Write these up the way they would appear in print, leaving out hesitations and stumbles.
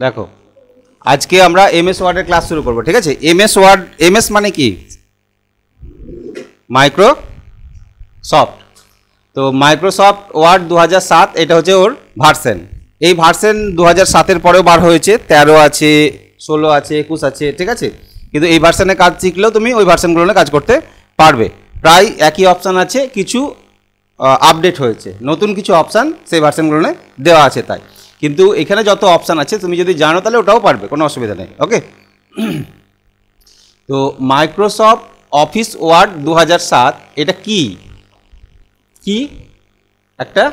দেখো আজকে আমরা এমএস ওয়ার্ডের ক্লাস শুরু করব, ঠিক আছে। এমএস ওয়ার্ড, এমএস মানে কি? মাইক্রোসফট। তো মাইক্রোসফট ওয়ার্ড 2007 এটা হচ্ছে ওর ভার্সন। এই ভার্সন 2007-এর পরেও বার হয়েছে, 13 আছে, 16 আছে, 21 আছে, ঠিক আছে। কিন্তু এই ভার্সনে কাজ শিখলেও তুমি ওই ভার্সনগুলো নিয়ে কাজ করতে পারবে। প্রায় একই অপশান আছে, কিছু আপডেট হয়েছে, নতুন কিছু অপশান সেই ভার্সনগুলো নিয়ে দেওয়া আছে তাই। কিন্তু এখানে যত অপশান আছে তুমি যদি জানো তাহলে ওটাও পারবে, কোনো অসুবিধা নেই। ওকে, তো মাইক্রোসফট অফিস ওয়ার্ড 2007 এটা কি? একটা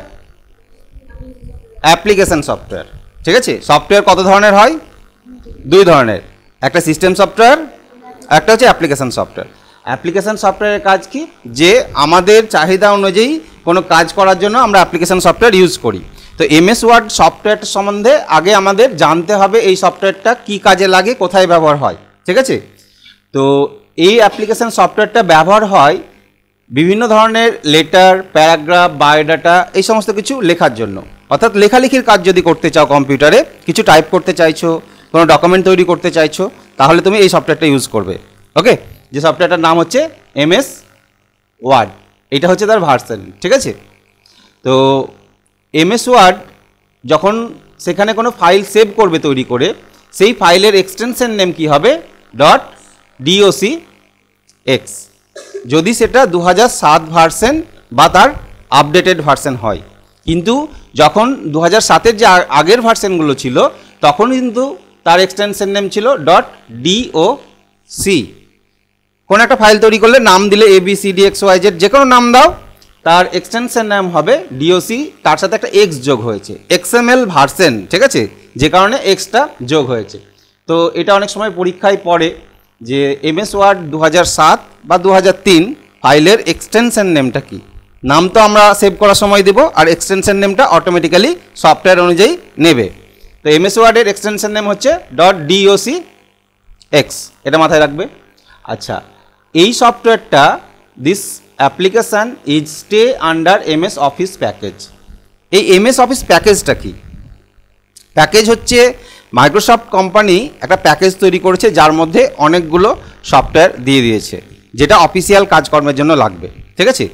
অ্যাপ্লিকেশন সফটওয়্যার, ঠিক আছে। সফটওয়্যার কত ধরনের হয়? দুই ধরনের, একটা সিস্টেম সফটওয়্যার, একটা হচ্ছে অ্যাপ্লিকেশন সফটওয়্যার। অ্যাপ্লিকেশন সফটওয়্যারের কাজ কি? যে আমাদের চাহিদা অনুযায়ী কোনো কাজ করার জন্য আমরা অ্যাপ্লিকেশন সফটওয়্যার ইউজ করি। তো এমএস ওয়ার্ড সফটওয়্যারটা সম্বন্ধে আগে আমাদের জানতে হবে এই সফটওয়্যারটা কী কাজে লাগে, কোথায় ব্যবহার হয়, ঠিক আছে। তো এই অ্যাপ্লিকেশন সফটওয়্যারটা ব্যবহার হয় বিভিন্ন ধরনের লেটার, প্যারাগ্রাফ, বায়োডাটা এই সমস্ত কিছু লেখার জন্য। অর্থাৎ লেখালেখির কাজ যদি করতে চাও, কম্পিউটারে কিছু টাইপ করতে চাইছো, কোনো ডকুমেন্ট তৈরি করতে চাইছো, তাহলে তুমি এই সফটওয়্যারটা ইউজ করবে। ওকে, যে সফটওয়্যারটার নাম হচ্ছে এমএস ওয়ার্ড, এটা হচ্ছে তার ভার্সন, ঠিক আছে। তো এমএস ওয়ার্ড যখন সেখানে কোনো ফাইল সেভ করবে তৈরি করে, সেই ফাইলের এক্সটেনশন নেম কি হবে? .docx, যদি সেটা 2007 ভার্সন বা তার আপডেটেড ভার্সন হয়। কিন্তু যখন 2007-এর যে আগের ভার্সনগুলো ছিল তখন কিন্তু তার এক্সটেনশন নেম ছিল .doc। কোনো একটা ফাইল তৈরি করলে নাম দিলে ABCDXYZ যে কোনো নাম দাও, তার এক্সটেনশন নাম হবে DOC, তার সাথে একটা এক্স যোগ হয়েছে, XML ভার্সন, ঠিক আছে, যে কারণে এক্সটা যোগ হয়েছে। তো এটা অনেক সময় পরীক্ষায় পড়ে যে এমএস ওয়ার্ড 2007 বা 2003 ফাইলের এক্সটেনশন নেমটা কি। নাম তো আমরা সেভ করার সময় দেব, আর এক্সটেনশন নেমটা অটোমেটিক্যালি সফটওয়্যার অনুযায়ী নেবে। তো এমএস ওয়ার্ডের এক্সটেনশন নেম হচ্ছে .docx, এটা মাথায় রাখবে। আচ্ছা, এই সফটওয়্যারটা, this application is stay under MS office package. এই এমএস অফিস প্যাকেজটা কি? প্যাকেজ হচ্ছে মাইক্রোসফট কোম্পানি একটা প্যাকেজ তৈরি করেছে যার মধ্যে অনেকগুলো সফটওয়্যার দিয়ে দিয়েছে যেটা অফিসিয়াল কাজকর্মের জন্য লাগবে, ঠিক আছে।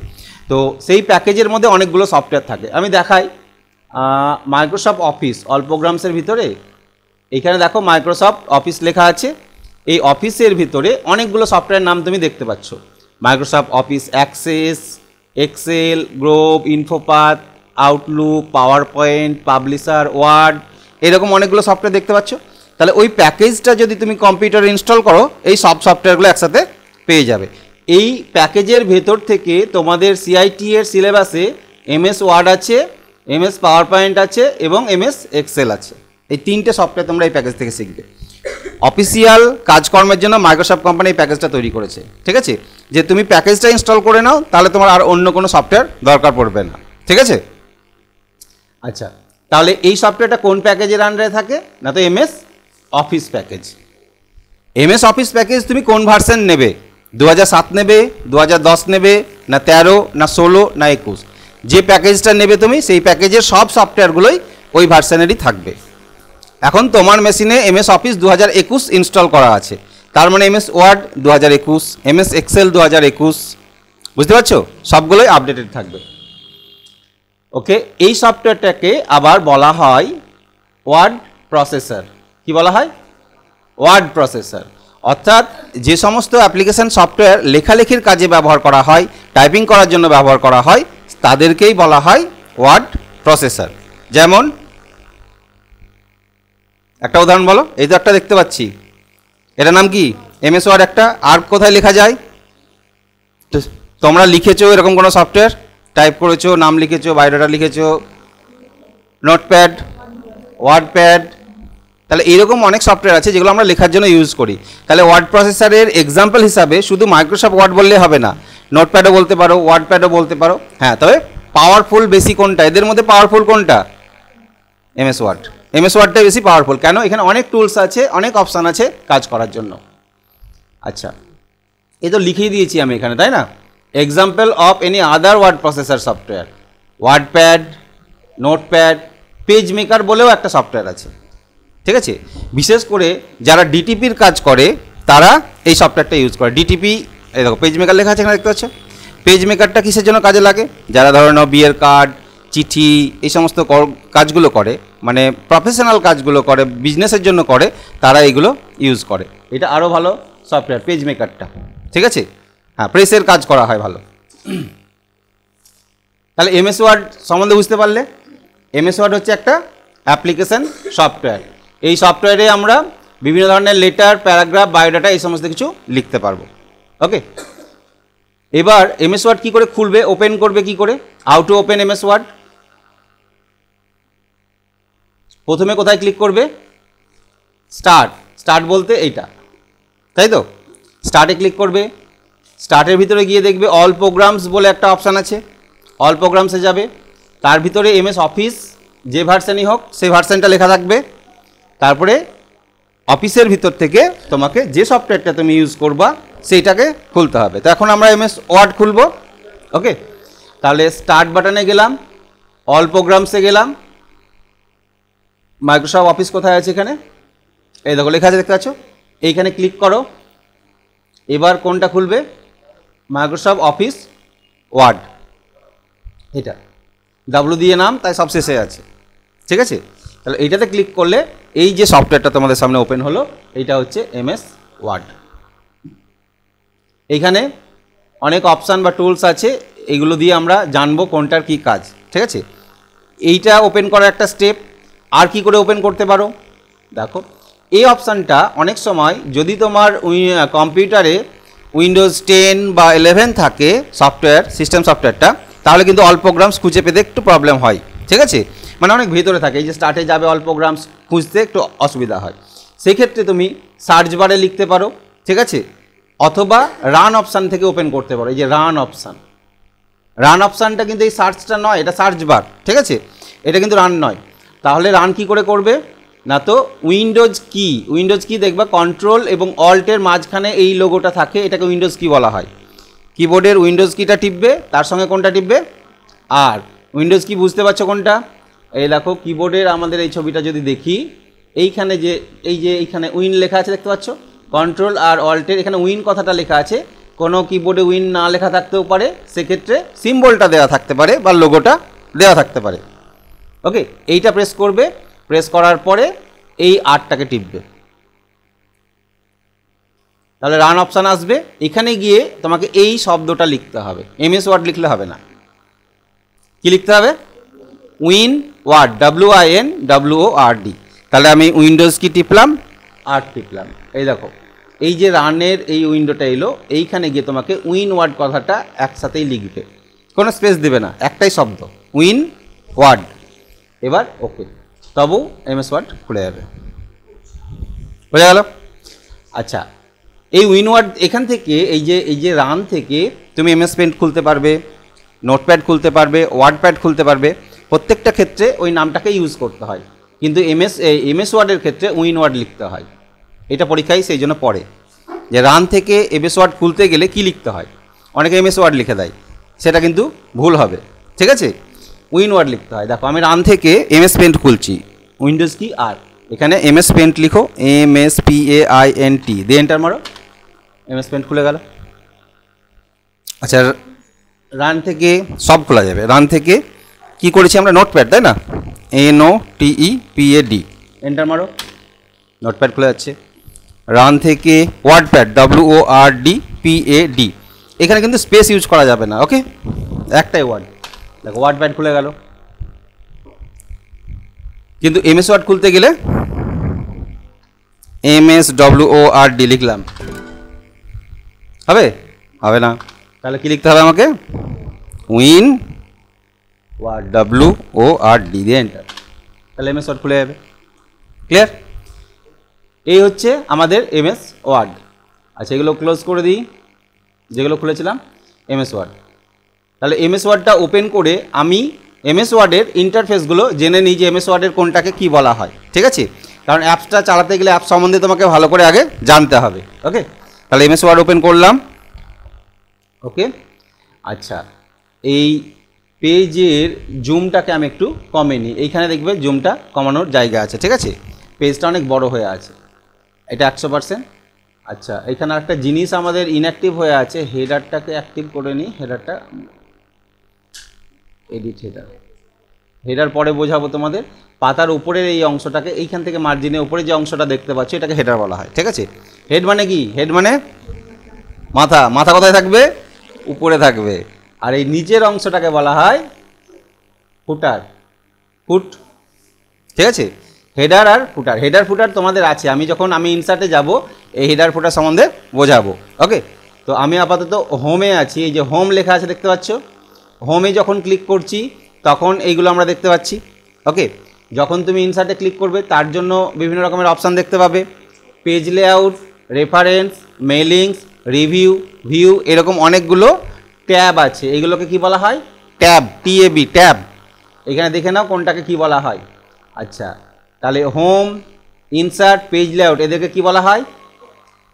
তো সেই প্যাকেজের মধ্যে অনেকগুলো সফটওয়্যার থাকে। আমি দেখাই, মাইক্রোসফট অফিস অল প্রোগ্রামসের ভিতরে এখানে দেখো মাইক্রোসফট অফিস লেখা আছে। এই অফিসের ভিতরে অনেকগুলো সফটওয়্যার নাম তুমি দেখতে পাচ্ছ। Microsoft Office Access, Excel, globe, InfoPath, Outlook, PowerPoint, Publisher, Word, এরকম অনেকগুলো সফটওয়্যার দেখতে পাচ্ছ। তাহলে ওই প্যাকেজটা যদি তুমি কম্পিউটারে ইনস্টল করো, এই সব সফটওয়্যারগুলো একসাথে পেয়ে যাবে। এই প্যাকেজের ভেতর থেকে তোমাদের CIT এর সিলেবাসে এমএস ওয়ার্ড আছে, এমএস পাওয়ার পয়েন্ট আছে এবং এমএস এক্সেল আছে। এই তিনটে সফটওয়্যার তোমরা এই প্যাকেজ থেকে শিখবে। অফিসিয়াল কাজকর্মের জন্য মাইক্রোসফট কোম্পানি এই প্যাকেজটা তৈরি করেছে, ঠিক আছে। যে তুমি প্যাকেজটা ইনস্টল করে নাও, তাহলে তোমার আর অন্য কোনো সফটওয়্যার দরকার পড়বে না, ঠিক আছে। আচ্ছা, তাহলে এই সফটওয়্যারটা কোন প্যাকেজের আন্ডারে থাকে? না তো MS office package. MS office package তুমি কোন ভার্সন নেবে? 2007 নেবে, 2010 নেবে, না 13, না 16, না 21? যে প্যাকেজটা নেবে তুমি, সেই প্যাকেজের সব সফটওয়্যারগুলোই ওই ভার্সনেরই থাকবে। এখন তোমার মেশিনে এমএস অফিস 2021 ইনস্টল করা আছে, তার মানে এমএস ওয়ার্ড 2021, এমএস এক্সেল 2021, বুঝতে পারছো? সবগুলোই আপডেটেড থাকবে। ওকে, এই সফটওয়্যারটাকে আবার বলা হয় ওয়ার্ড প্রসেসর। কি বলা হয়? Word processor. অর্থাৎ যে সমস্ত অ্যাপ্লিকেশন সফটওয়্যার লেখালেখির কাজে ব্যবহার করা হয়, টাইপিং করার জন্য ব্যবহার করা হয়, তাদেরকেই বলা হয় ওয়ার্ড প্রসেসর। যেমন একটা উদাহরণ বলো। এই তো একটা দেখতে পাচ্ছি, এটার নাম কি? MS Word. একটা আর কোথায় লেখা যায়? তো তোমরা লিখেছো এরকম কোনো সফটওয়্যার, টাইপ করেছো, নাম লিখেছো, বায়োডাটা লিখেছো, নোটপ্যাড, ওয়ার্ডপ্যাড, তাহলে এরকম অনেক সফটওয়্যার আছে যেগুলো আমরা লেখার জন্য ইউজ করি। তাহলে ওয়ার্ড প্রসেসরের এক্সাম্পল হিসাবে শুধু মাইক্রোসফট ওয়ার্ড বললে হবে না, নোটপ্যাডও বলতে পারো, ওয়ার্ডপ্যাডও বলতে পারো। হ্যাঁ, তবে পাওয়ারফুল বেশি কোনটা? এদের মধ্যে পাওয়ারফুল কোনটা? MS word. এমএস ওয়ার্ডটাই বেশি পাওয়ারফুল। কেন? এখানে অনেক টুলস আছে, অনেক অপশান আছে কাজ করার জন্য। আচ্ছা, এই তো লিখিয়ে দিয়েছি আমি এখানে, তাই না? Example of any other word processor software, WordPad, Notepad, PageMaker বলেও একটা সফটওয়্যার আছে। ঠিক আছে। বিশেষ করে যারা ডিটিপির কাজ করে তারা এই সফটওয়্যারটা ইউজ করে। ডিটিপি, এই দেখো পেজ মেকার লেখা আছে এখানে দেখতে পাচ্ছ। পেজ মেকারটা কিসের জন্য কাজে লাগে? যারা ধরো নাও বিয়ের কার্ড, চিঠি, এই সমস্ত কাজগুলো করে, মানে প্রফেশনাল কাজগুলো করে, বিজনেসের জন্য করে, তারা এগুলো ইউজ করে। এটা আরও ভালো সফটওয়্যার পেজ মেকারটা, ঠিক আছে। হ্যাঁ, প্রেসের কাজ করা হয় ভালো। তাহলে এমএস ওয়ার্ড সম্বন্ধে বুঝতে পারলে। এমএস ওয়ার্ড হচ্ছে একটা অ্যাপ্লিকেশন সফটওয়্যার। এই সফটওয়্যারে আমরা বিভিন্ন ধরনের লেটার, প্যারাগ্রাফ, বায়োডাটা এই সমস্ত কিছু লিখতে পারবো। ওকে, এবার এমএস ওয়ার্ড কী করে খুলবে, ওপেন করবে কী করে? How to open MS Word? প্রথমে কোথায় ক্লিক করবে? স্টার্ট। স্টার্ট বলতে এইটা, তাই তো? স্টার্টে ক্লিক করবে। স্টার্টের ভিতরে গিয়ে দেখবে অল প্রোগ্রামস বলে একটা অপশান আছে। অল প্রোগ্রামসে যাবে, তার ভিতরে এমএস অফিস যে ভার্সানই হোক সেই ভার্সানটা লেখা থাকবে। তারপরে অফিসের ভিতর থেকে তোমাকে যে সফটওয়্যারটা তুমি ইউজ করবা সেইটাকে খুলতে হবে। তো এখন আমরা এমএস ওয়ার্ড খুলব। ওকে, তাহলে স্টার্ট বাটনে গেলাম, অল প্রোগ্রামসে গেলাম, মাইক্রোসফট অফিস কোথায় আছে? এখানে এই দেখো লেখা আছে, দেখতে পাচ্ছ? এইখানে ক্লিক করো। এবার কোনটা খুলবে? Microsoft Office Word. এটা ডাব্লু দিয়ে নাম, তাই সব শেষে আছে, ঠিক আছে। তাহলে এইটাতে ক্লিক করলে এই যে সফটওয়্যারটা তোমাদের সামনে ওপেন হলো, এইটা হচ্ছে এমএস ওয়ার্ড। এইখানে অনেক অপশান বা টুলস আছে, এগুলো দিয়ে আমরা জানবো কোনটার কি কাজ, ঠিক আছে। এইটা ওপেন করার একটা স্টেপ। আর কি করে ওপেন করতে পারো দেখো, এই অপশানটা অনেক সময় যদি তোমার কম্পিউটারে উইন্ডোজ 10 বা 11 থাকে সফটওয়্যার, সিস্টেম সফটওয়্যারটা, তাহলে কিন্তু অল প্রোগ্রামস খুঁজে পেতে একটু প্রবলেম হয়, ঠিক আছে। মানে অনেক ভেতরে থাকে, এই যে স্টার্টে যাবে অল প্রোগ্রামস খুঁজতে একটু অসুবিধা হয়। সেই ক্ষেত্রে তুমি সার্চ বারে লিখতে পারো, ঠিক আছে, অথবা রান অপশান থেকে ওপেন করতে পারো। এই যে রান অপশান, রান অপশানটা কিন্তু এই সার্চটা নয়, এটা সার্চ বার, ঠিক আছে, এটা কিন্তু রান নয়। তাহলে রান কি করে করবে না, তো উইন্ডোজ কি দেখবা কন্ট্রোল এবং অল্টের মাঝখানে এই লোগোটা থাকে, এটাকে উইন্ডোজ কি বলা হয়। কিবোর্ডের উইন্ডোজ কিটা টিপবে, তার সঙ্গে কোনটা টিপবে? আর উইন্ডোজ কি বুঝতে পারছো কোনটা? এই দেখো কিবোর্ডের আমাদের এই ছবিটা যদি দেখি, এইখানে যে এইখানে উইন লেখা আছে দেখতে পাচ্ছ, কন্ট্রোল আর অল্টের এখানে উইন কথাটা লেখা আছে। কোনো কিবোর্ডে উইন না লেখা থাকতেও পারে, সেক্ষেত্রে সিম্বলটা দেওয়া থাকতে পারে বা লোগোটা দেওয়া থাকতে পারে। ওকে, এইটা প্রেস করবে, প্রেস করার পরে এই আরটাকে টিপবে, তাহলে রান অপশান আসবে। এখানে গিয়ে তোমাকে এই শব্দটা লিখতে হবে, এমএস ওয়ার্ড লিখলে হবে না। কি লিখতে হবে? Win Word, WINWORD। তাহলে আমি উইন্ডোজ কি টিপলাম, আর টিপলাম। এই দেখো এই যে রানের এই উইন্ডোটা এলো, এইখানে গিয়ে তোমাকে উইন ওয়ার্ড কথাটা একসাথেই লিখবে, কোনো স্পেস দেবে না, একটাই শব্দ উইন ওয়ার্ড। এবার ওকে, তবু এমএস ওয়ার্ড খুলে যাবে। বোঝা গেল? আচ্ছা, এই উইন ওয়ার্ড এখান থেকে এই যে রান থেকে তুমি এমএস পেন্ট খুলতে পারবে, নোটপ্যাড খুলতে পারবে, ওয়ার্ডপ্যাড খুলতে পারবে। প্রত্যেকটা ক্ষেত্রে ওই নামটাকে ইউজ করতে হয়, কিন্তু এমএস ওয়ার্ডের ক্ষেত্রে উইন ওয়ার্ড লিখতে হয়। এটা পরীক্ষায় সেই জন্য পড়ে যে রান থেকে এমএস ওয়ার্ড খুলতে গেলে কি লিখতে হয়। অনেকে এমএস ওয়ার্ড লিখে দেয়, সেটা কিন্তু ভুল হবে, ঠিক আছে। উইন ওয়ার্ড লিখতে হয়। দেখো আমি রান থেকে এমএস পেন্ট খুলছি, উইন্ডোজ কি আর এখানে এমএস পেন্ট লিখো, MSPAINT দিয়ে এন্টার মারো, এমএস পেন্ট খুলে গেল। আচ্ছা, রান থেকে সব খোলা যাবে। রান থেকে কি করেছি আমরা? নোটপ্যাড, তাই না, NOTEPAD এন্টার মারো, নোটপ্যাড খুলে যাচ্ছে। রান থেকে ওয়ার্ডপ্যাড, WORDPAD, এখানে কিন্তু স্পেস ইউজ করা যাবে না, ওকে, একটাই ওয়ার্ড। দেখো ওয়ার্ডপ্যাড খুলে গেল। কিন্তু এমএস ওয়ার্ড খুলতে গেলে MSWORD লিখলাম, হবে না। তাহলে কি লিখতে হবে আমাকে? উইন ওয়ার্ড, WORD দিয়ে এন্টার, তাহলে এমএস ওয়ার্ড খুলে যাবে। ক্লিয়ার? এই হচ্ছে আমাদের এমএস ওয়ার্ড। আচ্ছা, এগুলো ক্লোজ করে দিই, যেগুলো খুলেছিলাম এমএস ওয়ার্ড। তাহলে এমএস ওয়ার্ডটা ওপেন করে আমি এমএস ওয়ার্ডের ইন্টারফেসগুলো জেনে নিই যে এমএস ওয়ার্ডের কোনটাকে কি বলা হয়, ঠিক আছে। কারণ অ্যাপসটা চালাতে গেলে অ্যাপ সম্বন্ধে তোমাকে ভালো করে আগে জানতে হবে। ওকে, তাহলে এমএস ওয়ার্ড ওপেন করলাম। ওকে, আচ্ছা, এই পেজের জুমটাকে আমি একটু কমে নিই। এইখানে দেখবে জুমটা কমানোর জায়গা আছে, ঠিক আছে। পেজটা অনেক বড় হয়ে আছে, এটা 100%। আচ্ছা, এখানে একটা জিনিস আমাদের ইনঅ্যাক্টিভ হয়ে আছে, হেডারটাকে অ্যাক্টিভ করে নিই। হেডারটা এডিট হেডার পরে বোঝাবো তোমাদের। পাতার উপরের এই অংশটাকে, এইখান থেকে মার্জিনের উপরে যে অংশটা দেখতে পাচ্ছ এটাকে হেডার বলা হয়, ঠিক আছে। হেড মানে কি? হেড মানে মাথা। মাথা কোথায় থাকবে? উপরে থাকবে। আর এই নিচের অংশটাকে বলা হয় ফুটার, ফুট, ঠিক আছে। হেডার আর ফুটার, হেডার ফুটার তোমাদের আছে। আমি ইনসার্টে যাব এই হেডার ফুটার সম্বন্ধে বোঝাবো, ওকে। তো আমি আপাতত হোমে আছি, এই যে হোম লেখা আছে দেখতে পাচ্ছ, হোমে যখন ক্লিক করছি তখন এইগুলো আমরা দেখতে পাচ্ছি, ওকে। যখন তুমি ইনসার্টে ক্লিক করবে তার জন্য বিভিন্ন রকমের অপশান দেখতে পাবে, page layout, references, mailings, review, view, এরকম অনেকগুলো ট্যাব আছে। এইগুলোকে কি বলা হয়? Tab, TAB, tab. এখানে দেখে নাও কোনটাকে কি বলা হয়। আচ্ছা, তাহলে হোম, ইনসার্ট, পেজ লেআউট, এদেরকে কি বলা হয়?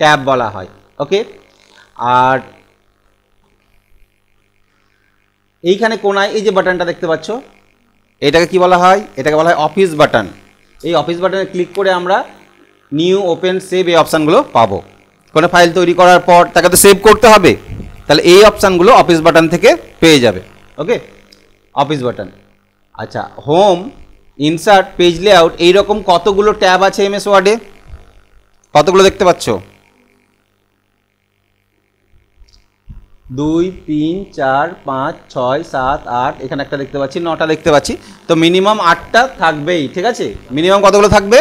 ট্যাব বলা হয়, ওকে। আর এইখানে কোনায় এই যে বাটনটা দেখতে পাচ্ছ, এটাকে কি বলা হয়? এটাকে বলা হয় অফিস বাটন। এই অফিস বাটনে ক্লিক করে আমরা নিউ, ওপেন, সেভ এই অপশানগুলো পাবো। কোনো ফাইল তৈরি করার পর তাকে তো সেভ করতে হবে, তাহলে এই অপশানগুলো অফিস বাটন থেকে পেয়ে যাবে, ওকে। Office button. আচ্ছা, হোম, ইনসার্ট, পেজ লেআউট, এইরকম কতগুলো ট্যাব আছে MS ওয়ার্ডে? কতগুলো দেখতে পাচ্ছ? 2 3 4 5 6 7 8, এখানে একটা দেখতে পাচ্ছি, 9টা দেখতে পাচ্ছি। তো মিনিমাম 8টা থাকবেই, ঠিক আছে। মিনিমাম কতগুলো থাকবে?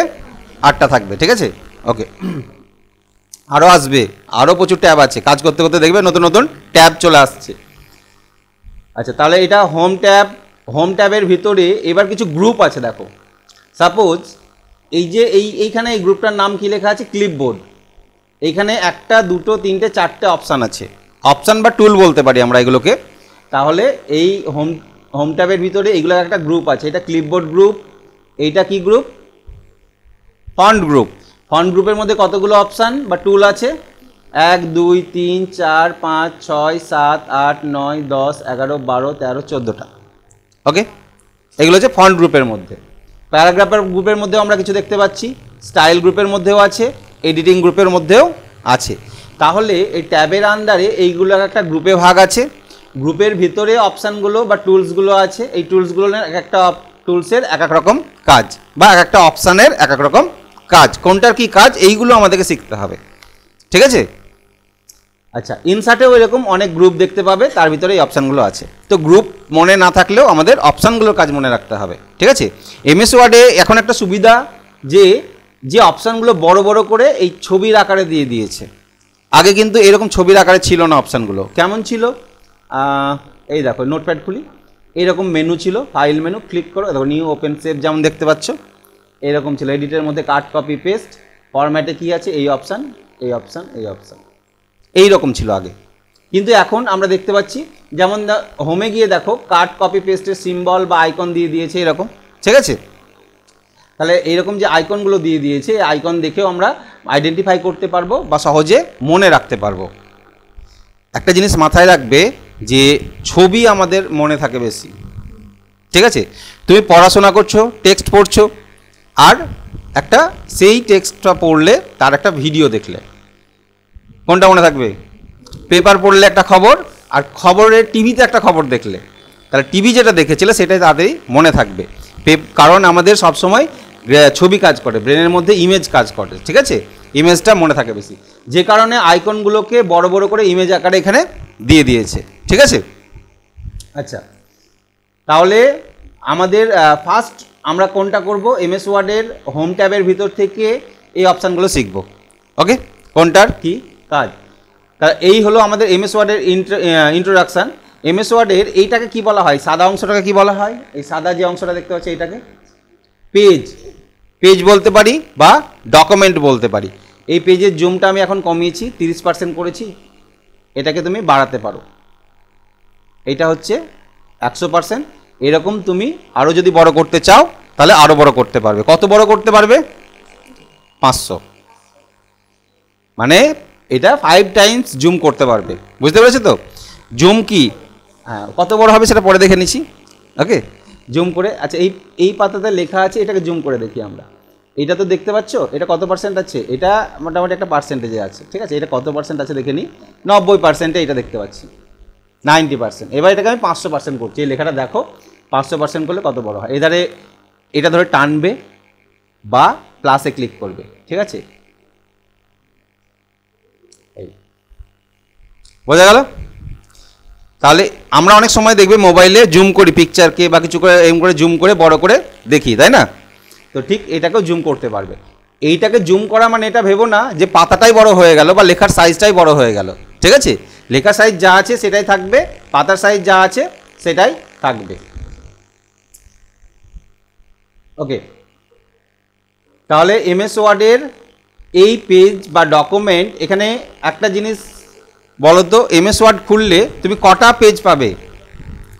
8টা থাকবে, ঠিক আছে, ওকে। আরও আসবে, আরও প্রচুর ট্যাব আছে। কাজ করতে করতে দেখবে নতুন নতুন ট্যাব চলে আসছে। আচ্ছা, তাহলে এটা হোম ট্যাব। হোম ট্যাবের ভিতরে এবার কিছু গ্রুপ আছে, দেখো। সাপোজ এই যে এইখানে এই গ্রুপটার নাম কি লেখা আছে? ক্লিপবোর্ড। এইখানে 1 2 3 4টে অপশান আছে, অপশান বা টুল বলতে পারি আমরা এগুলোকে। তাহলে এই হোম ট্যাবের ভিতরে এইগুলো একটা গ্রুপ আছে, এটা ক্লিপবোর্ড গ্রুপ। এইটা কি গ্রুপ? Font group. ফন্ট গ্রুপের মধ্যে কতগুলো অপশান বা টুল আছে? 1 2 3 4 5 6 7 8 9 10 11 12 13 14টা, ওকে। এগুলো হচ্ছে ফন্ট গ্রুপের মধ্যে। প্যারাগ্রাফের গ্রুপের মধ্যেও আমরা কিছু দেখতে পাচ্ছি, স্টাইল গ্রুপের মধ্যেও আছে, এডিটিং গ্রুপের মধ্যেও আছে। তাহলে এই ট্যাবের আন্ডারে এইগুলো একটা গ্রুপে ভাগ আছে। গ্রুপের ভিতরে অপশানগুলো বা টুলসগুলো আছে। এই টুলসগুলো এক একটা টুলসের এক এক রকম কাজ, বা এক একটা অপশানের এক এক রকম কাজ। কোনটার কি কাজ এইগুলো আমাদেরকে শিখতে হবে, ঠিক আছে। আচ্ছা, ইনসার্টেও এরকম অনেক গ্রুপ দেখতে পাবে, তার ভিতরে এই অপশানগুলো আছে। তো গ্রুপ মনে না থাকলেও আমাদের অপশানগুলোর কাজ মনে রাখতে হবে, ঠিক আছে। MS ওয়ার্ডে এখন একটা সুবিধা, যে অপশানগুলো বড় বড় করে এই ছবির আকারে দিয়ে দিয়েছে। আগে কিন্তু এরকম ছবির আকারে ছিল না অপশানগুলো। কেমন ছিল? এই দেখো, নোটপ্যাড খুলি, এইরকম মেনু ছিল, ফাইল মেনু, ক্লিক করো, দেখো নিউ, ওপেন, সেভ, যেমন দেখতে পাচ্ছ এরকম ছিল। এডিটের মধ্যে কাট, কপি, পেস্ট, ফরম্যাটে কি আছে? এই অপশান, এই অপশান, এই অপশান, এই রকম ছিল আগে। কিন্তু এখন আমরা দেখতে পাচ্ছি, যেমন হোমে গিয়ে দেখো কাট, কপি, পেস্টের সিম্বল বা আইকন দিয়ে দিয়েছে এরকম, ঠিক আছে। তাহলে এইরকম যে আইকনগুলো দিয়ে দিয়েছে, এই আইকন দেখেও আমরা আইডেন্টিফাই করতে পারবো বা সহজে মনে রাখতে পারবো। একটা জিনিস মাথায় রাখবে যে ছবি আমাদের মনে থাকে বেশি, ঠিক আছে। তুমি পড়াশোনা করছো, টেক্সট পড়ছো, আর একটা সেই টেক্সটটা পড়লে তার একটা ভিডিও দেখলে, কোনটা মনে থাকবে? পেপার পড়লে একটা খবর, আর খবরের টিভিতে একটা খবর দেখলে, তাহলে টিভি যেটা দেখেছিলে সেটাই তাড়াতাড়ি মনে থাকবে। কারণ আমাদের সবসময় ছবি কাজ করে, ব্রেনের মধ্যে ইমেজ কাজ করে, ঠিক আছে। ইমেজটা মনে থাকে বেশি, যে কারণে আইকনগুলোকে বড় বড় করে ইমেজ আকারে এখানে দিয়ে দিয়েছে, ঠিক আছে। আচ্ছা, তাহলে আমাদের ফার্স্ট আমরা কোনটা করব? MS ওয়ার্ডের হোম ট্যাবের ভিতর থেকে এই অপশানগুলো শিখব, ওকে। কোনটার কি কাজ? তা এই হলো আমাদের MS ওয়ার্ডের ইন্ট্রোডাকশান। MS ওয়ার্ডের এইটাকে কি বলা হয়? সাদা অংশটাকে কি বলা হয়? এই সাদা যে অংশটা দেখতে পাচ্ছি এটাকে পেজ, পেজ বলতে পারি বা ডকুমেন্ট বলতে পারি। এই পেজের জুমটা আমি এখন কমিয়েছি, 30% করেছি, এটাকে তুমি বাড়াতে পারো। এটা হচ্ছে 100%। এরকম তুমি আরও যদি বড় করতে চাও তাহলে আরও বড় করতে পারবে। কত বড় করতে পারবে? 500, মানে এটা 5 টাইমস জুম করতে পারবে, বুঝতে পেরেছো তো? জুম কি, হ্যাঁ, কত বড় হবে সেটা পরে দেখে নিচ্ছি, ওকে। জুম করে, আচ্ছা এই পাতাতে লেখা আছে, এটাকে জুম করে দেখি আমরা। এটা তো দেখতে পাচ্ছ, এটা কত পার্সেন্ট আছে, এটা মোটামুটি একটা পার্সেন্টেজে আছে, ঠিক আছে। এটা কত পার্সেন্ট আছে দেখে নিই, 90%-এ এটা দেখতে পাচ্ছি, 90%। এবার এটাকে আমি 500% করছি, এই লেখাটা দেখো 500% করলে কত বড় হয়। এধারে এটা ধরে টানবে বা প্লাসে ক্লিক করবে, ঠিক আছে। এই বোঝা গেল? তাহলে আমরা অনেক সময় দেখবে মোবাইলে জুম করি পিকচারকে বা কিছু করে এরকম করে জুম করে বড় করে দেখি, তাই না? তো ঠিক এটাকেও জুম করতে পারবে। এইটাকে জুম করা মানে এটা ভেবো না যে পাতাটাই বড় হয়ে গেল বা লেখার সাইজটাই বড় হয়ে গেল, ঠিক আছে। লেখার সাইজ যা আছে সেটাই থাকবে, পাতার সাইজ যা আছে সেটাই থাকবে। ওকে, তাহলে এমএস ওয়ার্ডের এই পেজ বা ডকুমেন্ট, এখানে একটা জিনিস বলো তো, এমএস ওয়ার্ড খুললে তুমি কটা পেজ পাবে?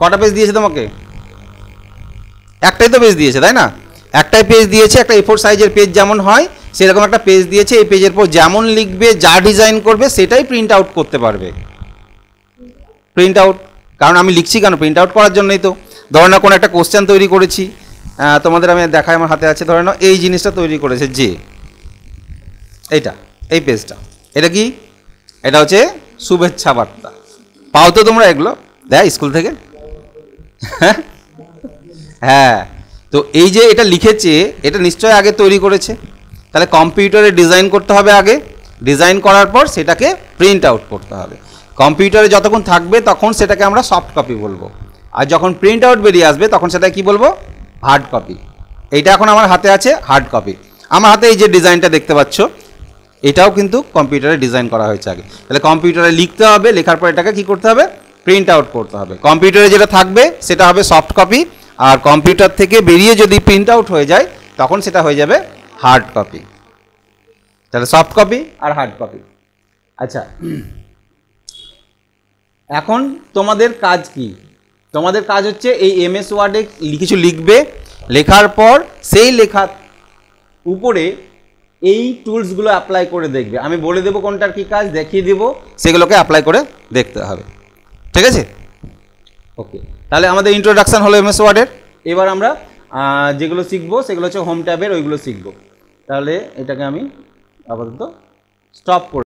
কটা পেজ দিয়েছে তোমাকে? একটাই তো পেজ দিয়েছে, তাই না? একটাই পেজ দিয়েছে, একটা A4 সাইজের পেজ যেমন হয় সেরকম একটা পেজ দিয়েছে। এই পেজের পর যেমন লিখবে, যা ডিজাইন করবে সেটাই প্রিন্ট আউট করতে পারবে। প্রিন্ট আউট, কারণ আমি লিখছি কেন? প্রিন্ট আউট করার জন্যই তো। ধরে নাও কোনো একটা কোশ্চেন তৈরি করেছি, তোমাদের আমি দেখাই, আমার হাতে আছে। ধরে নাও এই জিনিসটা তৈরি করেছে যে এইটা, এই পেজটা, এটা কি? এটা হচ্ছে শুভেচ্ছা বার্তা। পাও তো তোমরা এগুলো দেয় স্কুল থেকে? হ্যাঁ, তো এই যে এটা লিখেছে, এটা নিশ্চয়ই আগে তৈরি করেছে। তাহলে কম্পিউটারে ডিজাইন করতে হবে আগে, ডিজাইন করার পর সেটাকে প্রিন্ট আউট করতে হবে। কম্পিউটারে যতক্ষণ থাকবে তখন সেটাকে আমরা সফট কপি বলবো, আর যখন প্রিন্ট আউট বেরিয়ে আসবে তখন সেটা কি বলবো? Hard copy. এইটা এখন আমার হাতে আছে হার্ড কপি। আমার হাতে এই যে ডিজাইনটা দেখতে পাচ্ছ, এটাও কিন্তু কম্পিউটারে ডিজাইন করা হয়েছে আগে। তাহলে কম্পিউটারে লিখতে হবে, লেখার পর এটাকে কি করতে হবে? প্রিন্ট আউট করতে হবে। কম্পিউটারে যেটা থাকবে সেটা হবে সফট কপি, আর কম্পিউটার থেকে বেরিয়ে যদি প্রিন্ট আউট হয়ে যায় তখন সেটা হয়ে যাবে হার্ড কপি। তাহলে সফট কপি আর হার্ড কপি। আচ্ছা, এখন তোমাদের কাজ কি? তোমাদের কাজ হচ্ছে এই এমএস ওয়ার্ডে কিছু লিখবে, লেখার পর সেই লেখার উপরে এই টুলসগুলো অ্যাপ্লাই করে দেখবে। আমি বলে দেবো কোনটার কি কাজ, দেখিয়ে দেবো, সেগুলোকে অ্যাপ্লাই করে দেখতে হবে, ঠিক আছে। ওকে, তাহলে আমাদের ইন্ট্রোডাকশান হলো এমএস ওয়ার্ডের। এবার আমরা যেগুলো শিখবো সেগুলো হচ্ছে হোম ট্যাবের, ওইগুলো শিখবো। তাহলে এটাকে আমি আপাতত স্টপ করে